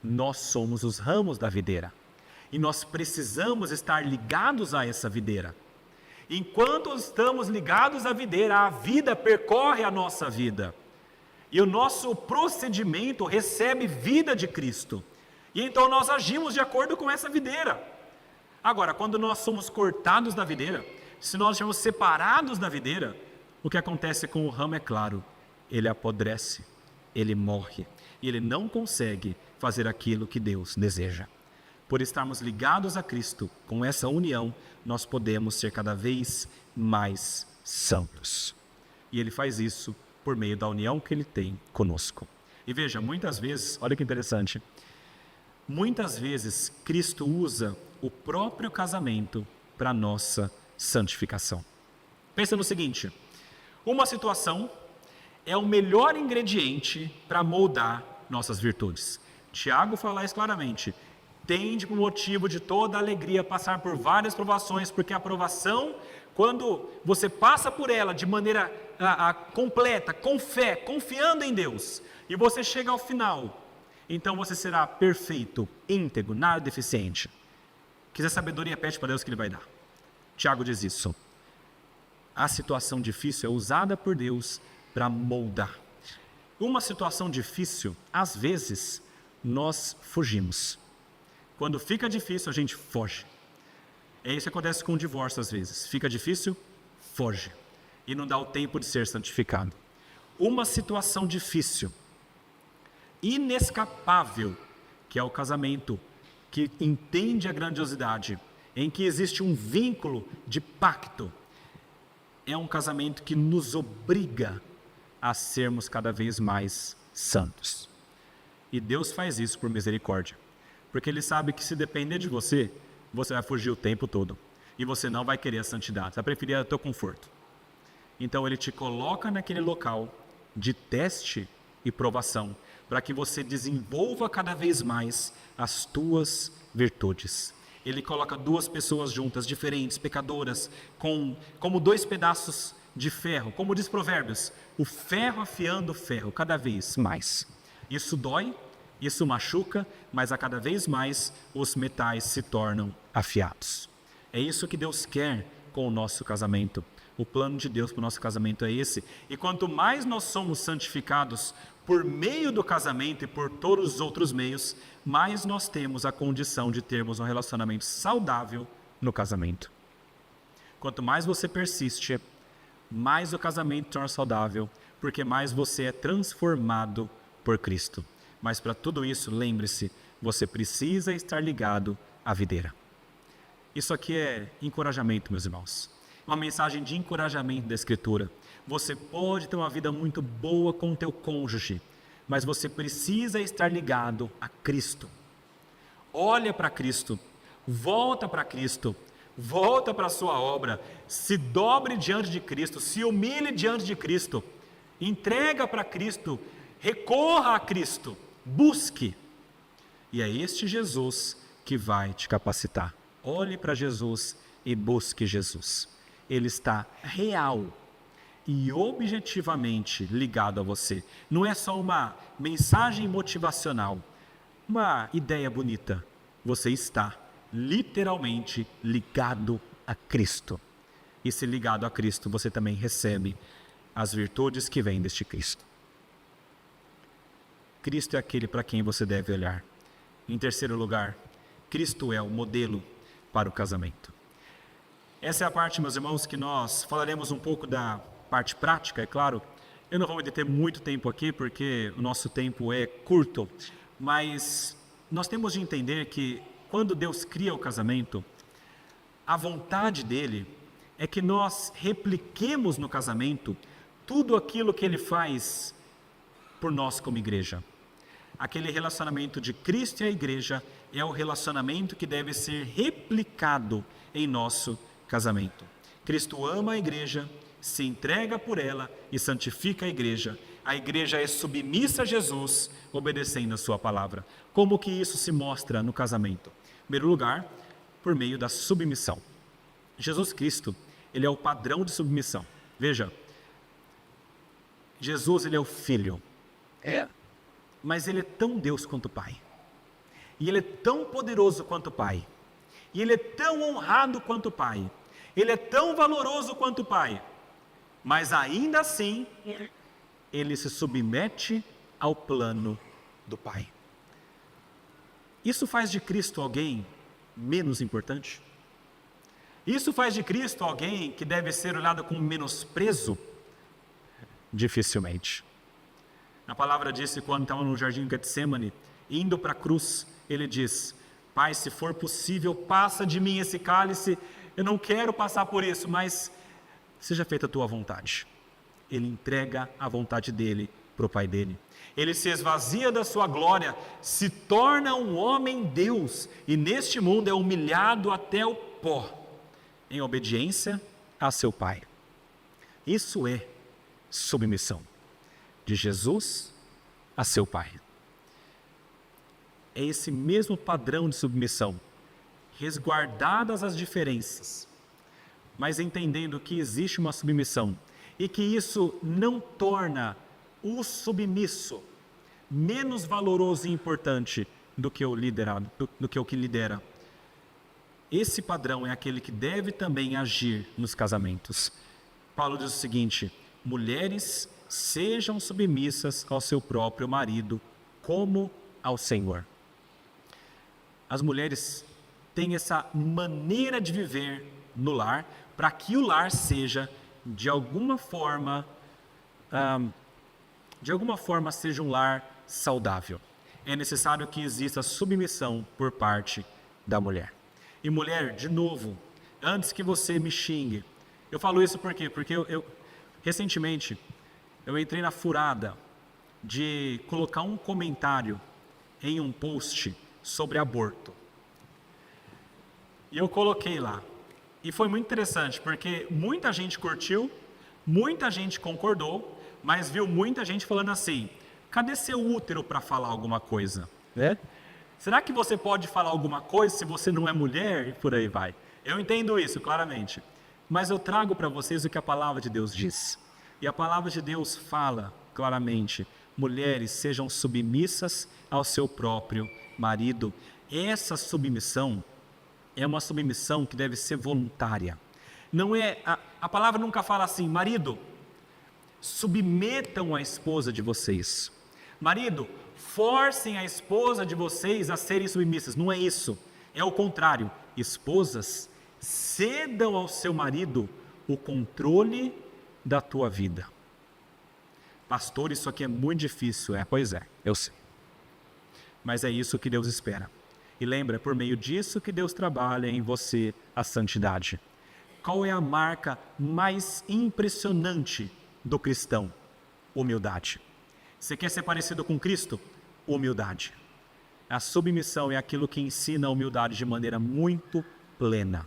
Nós somos os ramos da videira. E nós precisamos estar ligados a essa videira. Enquanto estamos ligados à videira, a vida percorre a nossa vida. E o nosso procedimento recebe vida de Cristo. E então nós agimos de acordo com essa videira. Agora, quando nós somos cortados da videira, se nós somos separados da videira, o que acontece com o ramo é claro. Ele apodrece, ele morre. E ele não consegue fazer aquilo que Deus deseja. Por estarmos ligados a Cristo, com essa união, nós podemos ser cada vez mais santos. E Ele faz isso por meio da união que Ele tem conosco. E veja, muitas vezes, olha que interessante, muitas vezes Cristo usa o próprio casamento para a nossa santificação. Pensa no seguinte, uma situação é o melhor ingrediente para moldar nossas virtudes. Tiago fala isso claramente. Tende por motivo de toda alegria passar por várias provações, porque a provação, quando você passa por ela de maneira completa, com fé, confiando em Deus, e você chega ao final, então você será perfeito, íntegro, nada deficiente. Quiser sabedoria, pede para Deus que Ele vai dar. Tiago diz isso. A situação difícil é usada por Deus para moldar. Uma situação difícil, às vezes, nós fugimos. Quando fica difícil, a gente foge. É isso que acontece com o divórcio às vezes. Fica difícil, foge. E não dá o tempo de ser santificado. Uma situação difícil, inescapável, que é o casamento, que entende a grandiosidade, em que existe um vínculo de pacto, é um casamento que nos obriga a sermos cada vez mais santos. E Deus faz isso por misericórdia. Porque Ele sabe que se depender de você, você vai fugir o tempo todo. E você não vai querer a santidade, você vai preferir o teu conforto. Então Ele te coloca naquele local de teste e provação, para que você desenvolva cada vez mais as tuas virtudes. Ele coloca duas pessoas juntas, diferentes, pecadoras, como dois pedaços de ferro, como diz Provérbios, o ferro afiando o ferro cada vez mais. Isso dói, isso machuca, mas a cada vez mais os metais se tornam afiados. É isso que Deus quer com o nosso casamento. O plano de Deus para o nosso casamento é esse. E quanto mais nós somos santificados por meio do casamento e por todos os outros meios, mais nós temos a condição de termos um relacionamento saudável no casamento. Quanto mais você persiste, mais o casamento torna saudável, porque mais você é transformado por Cristo. Mas para tudo isso, lembre-se, você precisa estar ligado à videira. Isso aqui é encorajamento, meus irmãos. Uma mensagem de encorajamento da Escritura. Você pode ter uma vida muito boa com o teu cônjuge, mas você precisa estar ligado a Cristo. Olha para Cristo, volta para Cristo, volta para a sua obra, se dobre diante de Cristo, se humilhe diante de Cristo, entrega para Cristo, recorra a Cristo, busque. E é este Jesus que vai te capacitar. Olhe para Jesus e busque Jesus. Ele está real e objetivamente ligado a você. Não é só uma mensagem motivacional, uma ideia bonita. Você está literalmente ligado a Cristo. E se ligado a Cristo, você também recebe as virtudes que vêm deste Cristo. Cristo é aquele para quem você deve olhar. Em terceiro lugar, Cristo é o modelo para o casamento. Essa é a parte, meus irmãos, que nós falaremos um pouco da parte prática, é claro, Eu não vou me deter muito tempo aqui, porque o nosso tempo é curto, mas nós temos de entender que quando Deus cria o casamento, a vontade dele é que nós repliquemos no casamento tudo aquilo que ele faz por nós como igreja. Aquele relacionamento de Cristo e a igreja é o relacionamento que deve ser replicado em nosso casamento. Cristo ama a igreja, se entrega por ela e santifica a igreja. A igreja é submissa a Jesus, obedecendo a sua palavra. Como que isso se mostra no casamento? Em primeiro lugar, por meio da submissão. Jesus Cristo, ele é o padrão de submissão. Veja, Jesus, ele é o Filho. Mas ele é tão Deus quanto o Pai. E ele é tão poderoso quanto o Pai. E ele é tão honrado quanto o Pai. Ele é tão valoroso quanto o Pai. Mas ainda assim, ele se submete ao plano do Pai. Isso faz de Cristo alguém menos importante? Isso faz de Cristo alguém que deve ser olhado com menosprezo? Dificilmente. A palavra disse quando estava no jardim de Getsêmani, indo para a cruz, ele diz: Pai, se for possível, passa de mim esse cálice, eu não quero passar por isso, mas seja feita a tua vontade. Ele entrega a vontade dele para o Pai dele. Ele se esvazia da sua glória, se torna um homem Deus, e neste mundo é humilhado até o pó, em obediência a seu Pai. Isso é submissão de Jesus a seu Pai. É esse mesmo padrão de submissão, resguardadas as diferenças, mas entendendo que existe uma submissão e que isso não torna o submisso menos valoroso e importante do que o liderado, do que o que lidera. Esse padrão é aquele que deve também agir nos casamentos. Paulo diz o seguinte: mulheres, sejam submissas ao seu próprio marido, como ao Senhor. As mulheres têm essa maneira de viver no lar, para que o lar seja, de alguma forma seja um lar saudável. É necessário que exista submissão por parte da mulher. E mulher, de novo, antes que você me xingue, eu falo isso por quê? Porque recentemente, eu entrei na furada de colocar um comentário em um post sobre aborto. E eu coloquei lá. E foi muito interessante, porque muita gente curtiu, muita gente concordou, mas viu muita gente falando assim: cadê seu útero para falar alguma coisa? Será que você pode falar alguma coisa se você não é mulher? E por aí vai. Eu entendo isso, claramente. Mas eu trago para vocês o que a palavra de Deus diz. E a palavra de Deus fala claramente: mulheres, sejam submissas ao seu próprio marido. Essa submissão é uma submissão que deve ser voluntária. Não é, a palavra nunca fala assim: marido, submetam a esposa de vocês. Marido, forcem a esposa de vocês a serem submissas. Não é isso. É o contrário. Esposas, cedam ao seu marido o controle da tua vida. Pastor, isso aqui é muito difícil. Pois é, eu sei. Mas é isso que Deus espera. E lembra, é por meio disso que Deus trabalha em você a santidade. Qual é a marca mais impressionante do cristão? Humildade. Você quer ser parecido com Cristo? Humildade. A submissão é aquilo que ensina a humildade de maneira muito plena.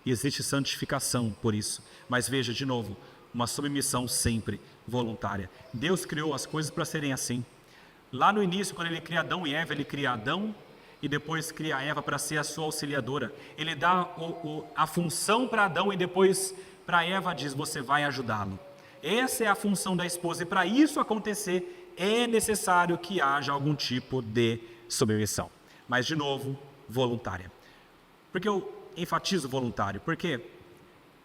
E existe santificação por isso. Mas veja, de novo, uma submissão sempre voluntária. Deus criou as coisas para serem assim. Lá no início, quando ele cria Adão e Eva, ele cria Adão e depois cria Eva para ser a sua auxiliadora. Ele dá a função para Adão e depois para Eva diz: você vai ajudá-lo. Essa é a função da esposa, e para isso acontecer é necessário que haja algum tipo de submissão. Mas, de novo, voluntária. Porque eu enfatizo voluntário? Porque,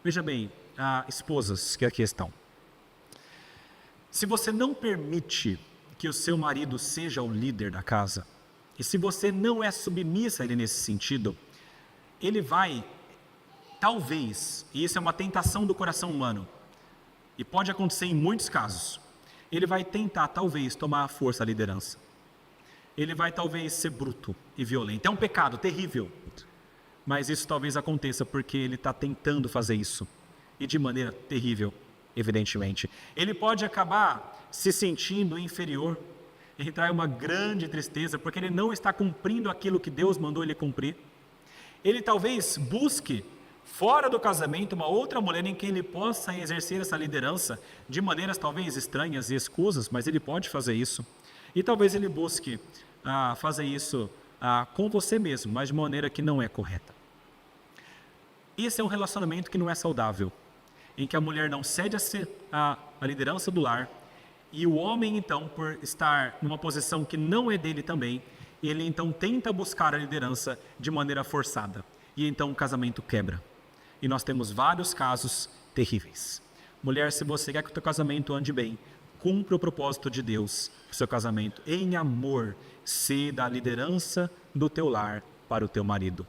veja bem, esposas que aqui estão. Se você não permite que o seu marido seja o líder da casa, e se você não é submissa a ele nesse sentido, ele vai, talvez, e isso é uma tentação do coração humano, e pode acontecer em muitos casos, ele vai tentar talvez tomar a força da liderança. Ele vai talvez ser bruto e violento. É um pecado terrível, mas isso talvez aconteça porque ele está tentando fazer isso, e de maneira terrível, evidentemente. Ele pode acabar se sentindo inferior, entrar em uma grande tristeza, porque ele não está cumprindo aquilo que Deus mandou ele cumprir. Ele talvez busque, fora do casamento, uma outra mulher em quem ele possa exercer essa liderança, de maneiras talvez estranhas e escusas, mas ele pode fazer isso. E talvez ele busque fazer isso com você mesmo, mas de maneira que não é correta. Esse é um relacionamento que não é saudável, em que a mulher não cede a liderança do lar, e o homem, então, por estar numa posição que não é dele também, ele então tenta buscar a liderança de maneira forçada, e então o casamento quebra. E nós temos vários casos terríveis. Mulher, se você quer que o teu casamento ande bem, cumpra o propósito de Deus, o seu casamento em amor, ceda a liderança do teu lar para o teu marido.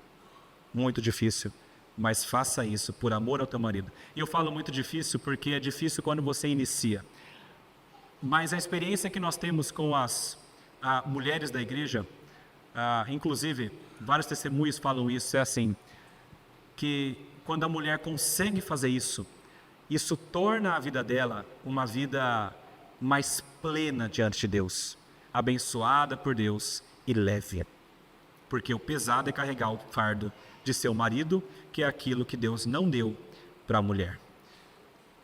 Muito difícil, mas faça isso por amor ao teu marido. E eu falo muito difícil porque é difícil quando você inicia. Mas a experiência que nós temos com as mulheres da igreja, inclusive vários testemunhos falam isso, é assim, que quando a mulher consegue fazer isso, isso torna a vida dela uma vida mais plena diante de Deus, abençoada por Deus e leve. Porque o pesado é carregar o fardo de seu marido, que é aquilo que Deus não deu para a mulher.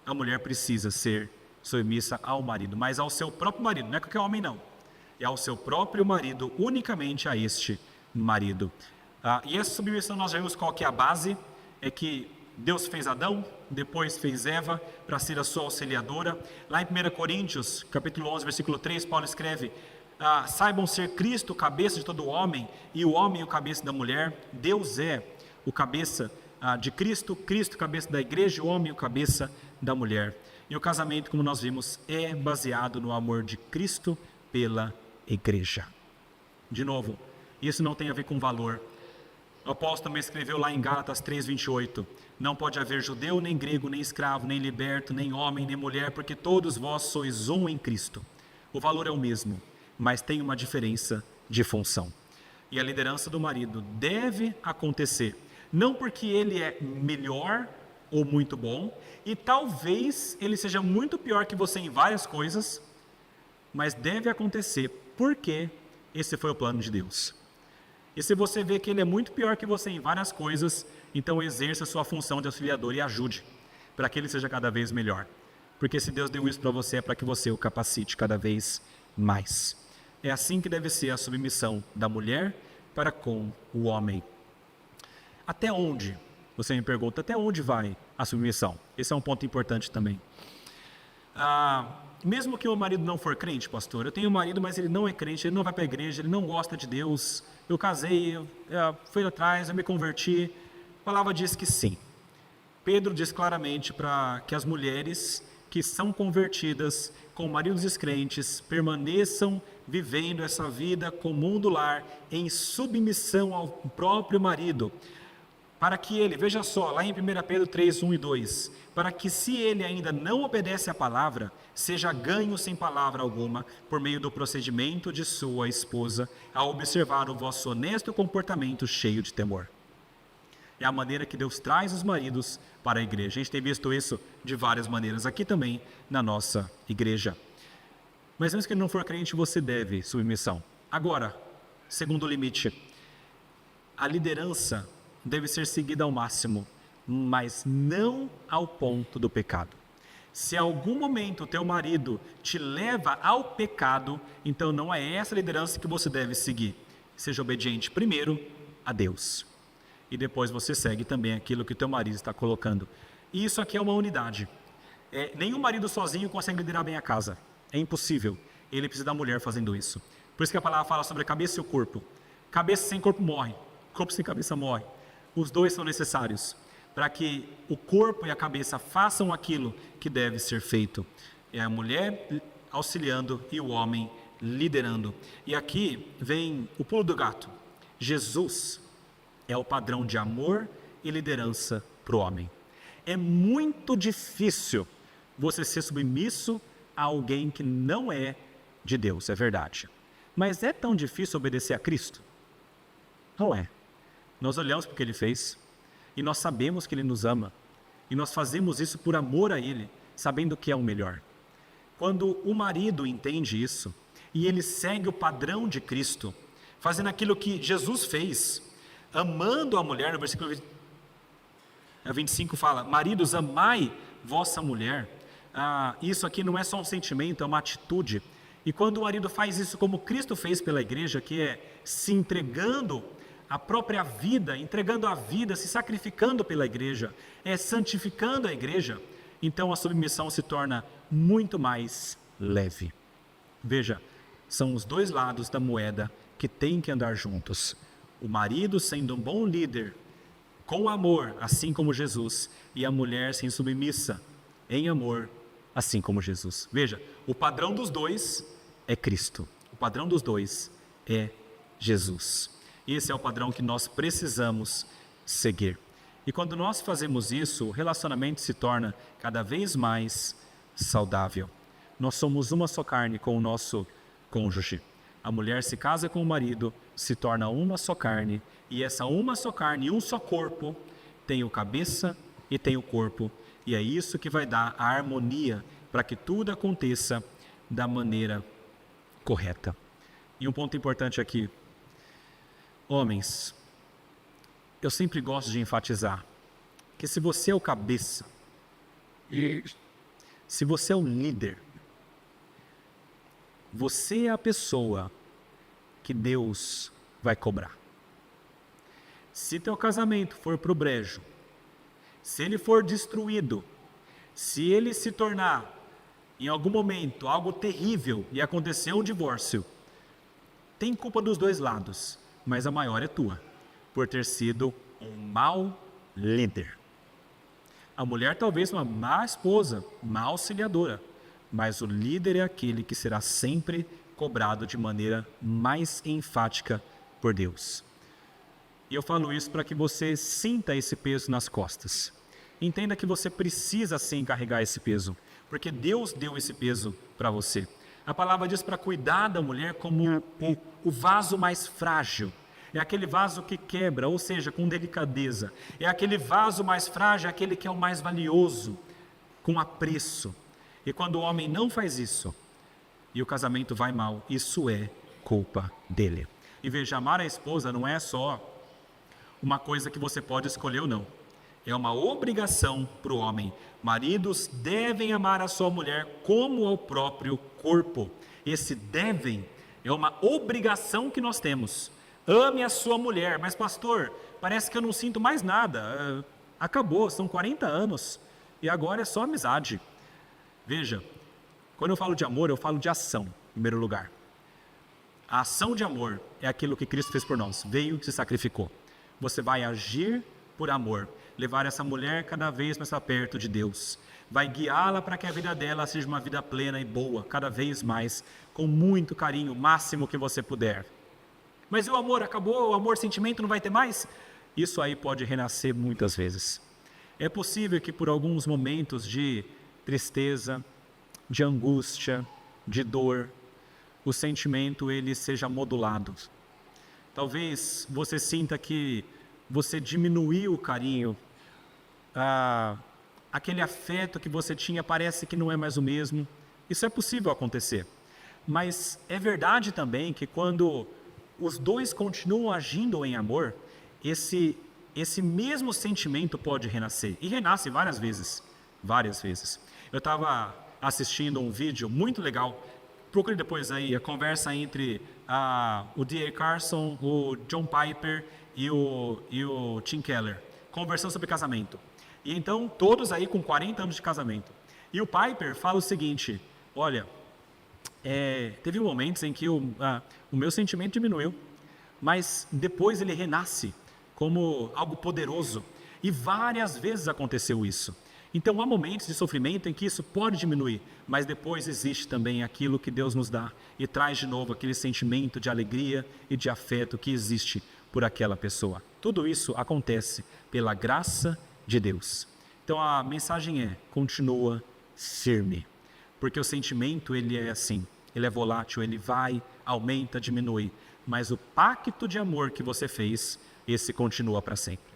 A mulher precisa ser submissa ao marido, mas ao seu próprio marido, não é qualquer homem não. É ao seu próprio marido, unicamente a este marido. E essa submissão nós já vimos qual que é a base, é que Deus fez Adão, depois fez Eva para ser a sua auxiliadora. Lá em 1 Coríntios, capítulo 11, versículo 3, Paulo escreve: saibam ser Cristo o cabeça de todo homem, e o homem o cabeça da mulher. Deus é o cabeça de Cristo, Cristo cabeça da igreja, o homem o cabeça da mulher. E o casamento, como nós vimos, é baseado no amor de Cristo pela igreja. De novo, isso não tem a ver com valor. O apóstolo também escreveu lá em Gálatas 3:28, não pode haver judeu, nem grego, nem escravo, nem liberto, nem homem, nem mulher, porque todos vós sois um em Cristo. O valor é o mesmo, mas tem uma diferença de função. E a liderança do marido deve acontecer, não porque ele é melhor ou muito bom, e talvez ele seja muito pior que você em várias coisas, mas deve acontecer porque esse foi o plano de Deus. E se você vê que ele é muito pior que você em várias coisas, então exerça a sua função de auxiliador e ajude, para que ele seja cada vez melhor. Porque se Deus deu isso para você, é para que você o capacite cada vez mais. É assim que deve ser a submissão da mulher para com o homem. Até onde? Você me pergunta, até onde vai a submissão? Esse é um ponto importante também. Mesmo que o marido não for crente, pastor, eu tenho um marido, mas ele não é crente, ele não vai para a igreja, ele não gosta de Deus, eu casei, eu fui atrás, eu me converti. A palavra diz que sim. Pedro diz claramente para que as mulheres que são convertidas com maridos descrentes permaneçam vivendo essa vida comum do lar em submissão ao próprio marido, para que ele, veja só, lá em 1 Pedro 3, 1 e 2, para que se ele ainda não obedece à palavra, seja ganho sem palavra alguma, por meio do procedimento de sua esposa, a observar o vosso honesto comportamento cheio de temor. É a maneira que Deus traz os maridos para a igreja. A gente tem visto isso de várias maneiras aqui também na nossa igreja. Mas mesmo que ele não for crente, você deve submissão. Agora, segundo limite, a liderança deve ser seguida ao máximo, mas não ao ponto do pecado. Se em algum momento o teu marido te leva ao pecado, então não é essa liderança que você deve seguir. Seja obediente primeiro a Deus. E depois você segue também aquilo que o teu marido está colocando. E isso aqui é uma unidade. Nenhum marido sozinho consegue liderar bem a casa. É impossível. Ele precisa da mulher fazendo isso. Por isso que a palavra fala sobre a cabeça e o corpo. Cabeça sem corpo morre. Corpo sem cabeça morre. Os dois são necessários para que o corpo e a cabeça façam aquilo que deve ser feito. É a mulher auxiliando e o homem liderando. E aqui vem o pulo do gato. Jesus é o padrão de amor e liderança para o homem. É muito difícil você ser submisso a alguém que não é de Deus, é verdade. Mas é tão difícil obedecer a Cristo? Não é. Nós olhamos para o que Ele fez e nós sabemos que Ele nos ama. E nós fazemos isso por amor a Ele, sabendo que é o melhor. Quando o marido entende isso e ele segue o padrão de Cristo, fazendo aquilo que Jesus fez, amando a mulher, no versículo 25 fala: maridos, amai vossa mulher. Isso aqui não é só um sentimento, é uma atitude. E quando o marido faz isso como Cristo fez pela igreja, que é se entregando a própria vida, entregando a vida, se sacrificando pela igreja, é santificando a igreja, então a submissão se torna muito mais leve. Veja, são os dois lados da moeda que têm que andar juntos. O marido sendo um bom líder, com amor, assim como Jesus, e a mulher sendo submissa, em amor, assim como Jesus. Veja, o padrão dos dois é Cristo. O padrão dos dois é Jesus. Esse é o padrão que nós precisamos seguir. E quando nós fazemos isso, o relacionamento se torna cada vez mais saudável. Nós somos uma só carne com o nosso cônjuge. A mulher se casa com o marido, se torna uma só carne, e essa uma só carne, um só corpo, tem o cabeça e tem o corpo, e é isso que vai dar a harmonia para que tudo aconteça da maneira correta. E um ponto importante aqui: homens, eu sempre gosto de enfatizar que se você é o cabeça, se você é o líder, você é a pessoa que Deus vai cobrar. Se teu casamento for pro brejo, se ele for destruído, se ele se tornar em algum momento algo terrível e acontecer um divórcio, tem culpa dos dois lados, mas a maior é tua, por ter sido um mau líder. A mulher talvez uma má esposa, má auxiliadora, mas o líder é aquele que será sempre cobrado de maneira mais enfática por Deus. E eu falo isso para que você sinta esse peso nas costas. Entenda que você precisa sim carregar esse peso, porque Deus deu esse peso para você. A palavra diz para cuidar da mulher como o vaso mais frágil. É aquele vaso que quebra, ou seja, com delicadeza. É aquele vaso mais frágil, é aquele que é o mais valioso, com apreço. E quando o homem não faz isso, e o casamento vai mal, isso é culpa dele. E veja, amar a esposa não é só uma coisa que você pode escolher ou não. É uma obrigação para o homem. Maridos devem amar a sua mulher como ao próprio corpo. Esse devem é uma obrigação que nós temos. Ame a sua mulher. Mas pastor, parece que eu não sinto mais nada. Acabou, são 40 anos e agora é só amizade. Veja, quando eu falo de amor, eu falo de ação, em primeiro lugar. A ação de amor é aquilo que Cristo fez por nós. Veio e se sacrificou. Você vai agir por amor, levar essa mulher cada vez mais para perto de Deus. Vai guiá-la para que a vida dela seja uma vida plena e boa, cada vez mais, com muito carinho, o máximo que você puder. Mas o amor acabou, o amor, sentimento não vai ter mais? Isso aí pode renascer muitas vezes. É possível que por alguns momentos de tristeza, de angústia, de dor, o sentimento ele seja modulado. Talvez você sinta que você diminuiu o carinho, aquele afeto que você tinha parece que não é mais o mesmo. Isso é possível acontecer. Mas é verdade também que quando os dois continuam agindo em amor, esse mesmo sentimento pode renascer. E renasce várias vezes. Várias vezes. Eu estava assistindo um vídeo muito legal. Procure depois aí a conversa entre o D.A. Carson, o John Piper e o Tim Keller, conversando sobre casamento. E então, todos aí com 40 anos de casamento. E o Piper fala o seguinte: olha, teve momentos em que o meu sentimento diminuiu, mas depois ele renasce como algo poderoso. E várias vezes aconteceu isso. Então há momentos de sofrimento em que isso pode diminuir, mas depois existe também aquilo que Deus nos dá e traz de novo aquele sentimento de alegria e de afeto que existe por aquela pessoa. Tudo isso acontece pela graça de Deus. Então a mensagem é: continua firme. Porque o sentimento, ele é assim, ele é volátil, ele vai, aumenta, diminui. Mas o pacto de amor que você fez, esse continua para sempre.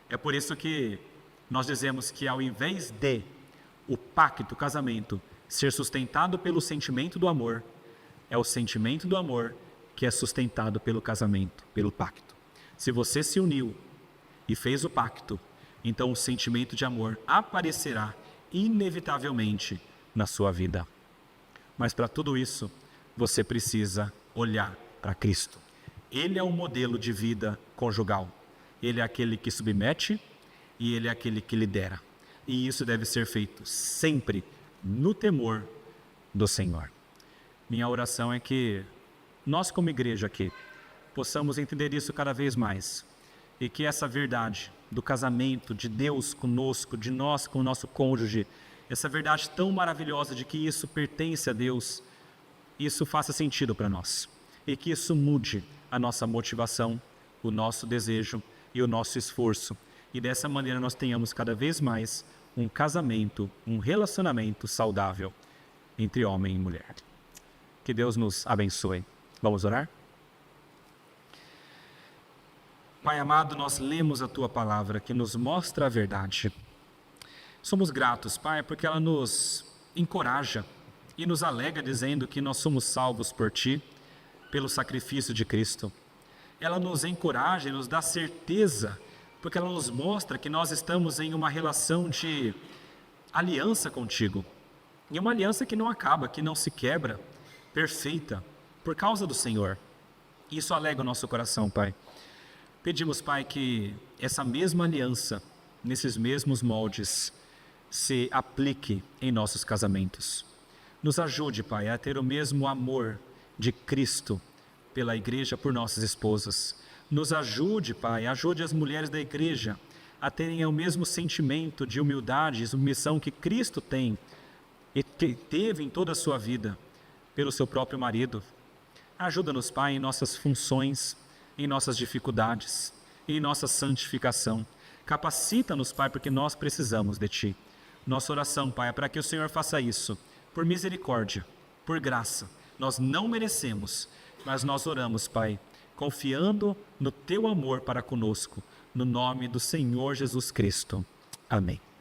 É por isso que nós dizemos que ao invés de o pacto, o casamento, ser sustentado pelo sentimento do amor, é o sentimento do amor que é sustentado pelo casamento, pelo pacto. Se você se uniu e fez o pacto, então o sentimento de amor aparecerá inevitavelmente na sua vida. Mas para tudo isso, você precisa olhar para Cristo. Ele é o modelo de vida conjugal. Ele é aquele que submete e ele é aquele que lidera. E isso deve ser feito sempre no temor do Senhor. Minha oração é que nós, como igreja aqui, possamos entender isso cada vez mais. E que essa verdade do casamento, de Deus conosco, de nós com o nosso cônjuge, essa verdade tão maravilhosa de que isso pertence a Deus, isso faça sentido para nós. E que isso mude a nossa motivação, o nosso desejo e o nosso esforço. E dessa maneira nós tenhamos cada vez mais um casamento, um relacionamento saudável entre homem e mulher. Que Deus nos abençoe. Vamos orar? Pai amado, nós lemos a Tua palavra que nos mostra a verdade. Somos gratos, Pai, porque ela nos encoraja e nos alega dizendo que nós somos salvos por Ti, pelo sacrifício de Cristo. Ela nos encoraja e nos dá certeza, porque ela nos mostra que nós estamos em uma relação de aliança contigo. E uma aliança que não acaba, que não se quebra, perfeita, por causa do Senhor. Isso alega o nosso coração, Pai. Pedimos, Pai, que essa mesma aliança, nesses mesmos moldes, se aplique em nossos casamentos. Nos ajude, Pai, a ter o mesmo amor de Cristo pela igreja, por nossas esposas. Nos ajude, Pai, ajude as mulheres da igreja a terem o mesmo sentimento de humildade e submissão que Cristo tem e teve em toda a sua vida pelo seu próprio marido. Ajuda-nos, Pai, em nossas funções, em nossas dificuldades, em nossa santificação. Capacita-nos, Pai, porque nós precisamos de Ti. Nossa oração, Pai, é para que o Senhor faça isso, por misericórdia, por graça. Nós não merecemos, mas nós oramos, Pai, confiando no Teu amor para conosco, no nome do Senhor Jesus Cristo. Amém.